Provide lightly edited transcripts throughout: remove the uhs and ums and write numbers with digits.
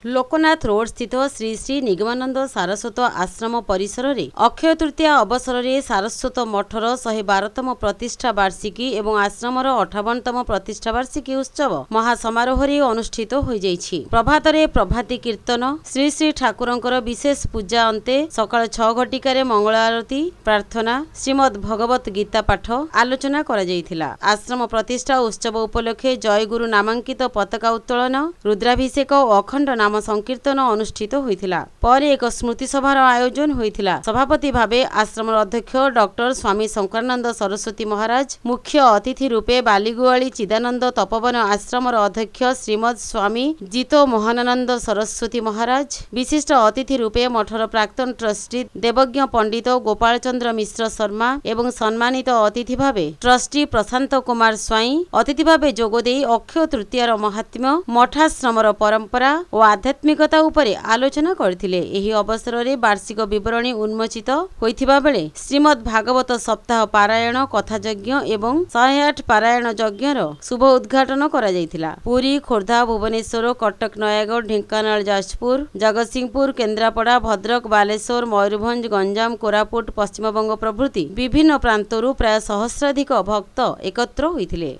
Loknath road स्थित श्री श्री निगमानंद सारस्वत आश्रम परिसर रे अक्षय तृतीया अवसर में सारस्वत मठर 112तम प्रतिष्ठा वार्षिकी एवं आश्रमर 58तम प्रतिष्ठा वार्षिकी उत्सव महासमारोह अनुष्ठित हो जाइछि। प्रभात रे प्रभाती कीर्तन श्री श्री ठाकुरंकर विशेष पूजा अंते सकाळ 6 घटिकार मंगल आरती प्रार्थना श्रीमद् भगवत गीता पाठ आलोचना करा जाइथिला। आश्रम प्रतिष्ठा उत्सव उपलक्षे जय गुरु नामांकित पताका उत्तोलन रुद्राभिषेक और अखंड नाम संकीर्तन अनुष्ठित होइथिला। पर एक स्मृति सभार आयोजन होइथिला। सभापति भावे आश्रम अध्यक्ष डॉक्टर स्वामी शंकरानंद सरस्वती महाराज, मुख्य अतिथि रूपे बालीगुआली चिदानंद तपोवन आश्रम अध्यक्ष श्रीमद स्वामी जितो मोहनानंद सरस्वती महाराज, विशिष्ट अतिथि रूपे मठर प्राक्तन ट्रस्टी देवज्ञ पंडित गोपाल चंद्र मिश्र शर्मा एवं सम्मानित अतिथि भावे ट्रस्टी प्रशांत कुमार स्वाई अतिथि भावे जोगदे अक्षय तृतीयार महात्म्य मठाश्रमर परंपरा और आध्यात्मिकता उपरे आलोचना करथिले। एही अवसर रे वार्षिक विवरणी उन्मोचित होइथिबा बेले श्रीमद् भागवत सप्ताह पारायण कथायज्ञ एवं 108 पारायण यज्ञर शुभ उद्घाटन करा जायथिला। पुरी, खोर्धा, भुवनेश्वर, कटक, नयागढ़, ढेंकानाल, जाजपुर, जगतसिंहपुर, केन्द्रापड़ा, भद्रक, बालेश्वर, मयूरभंज, गंजाम, कोरापुट, पश्चिमबंग प्रभृति विभिन्न प्रांतरू प्राय सहस्राधिक भक्त एकत्र होइथिले।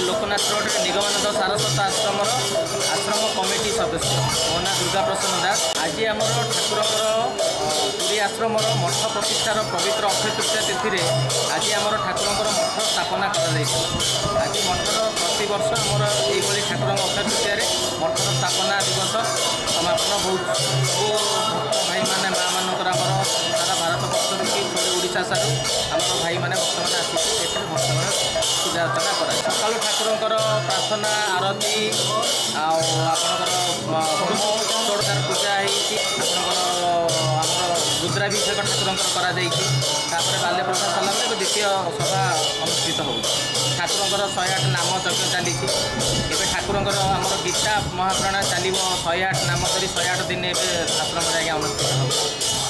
लोकनाथ रोड निगमानंद सारस्वत आश्रम कमिटी सदस्य मो ना दुर्गा प्रसन्न दास। आज आम ठाकुर पुरी आश्रम मठ प्रतिष्ठार पवित्र अक्षय तृतीया तिथि आज आम ठाकुर मठ स्थापना कर आज मठर प्रति वर्ष आमर ये ठाकुर अक्षय तृतीय मठर स्थापना दिवस समापन बहुत भक्त भाई मैंने माँ मानकर सारा भारत वर्ष कि ओडिशा सारू आम भाई मैंने भक्त मैंने आसिक भक्त मैंने पूजा अर्चना कर सकालू ठाकुर प्रार्थना आरती आपणकर षोडशार पूजा होकर रुद्राभिषेक ठाकुर कर बाल्य प्रसाद सारा द्वितीय सभा अनुष्ठित हो ठाकुर 108 नाम यज्ञ चली ठाकुर आम गीता महाप्राण चलो 108 नाम धरी 108 दिन आश्रम अनुष्ठित हो।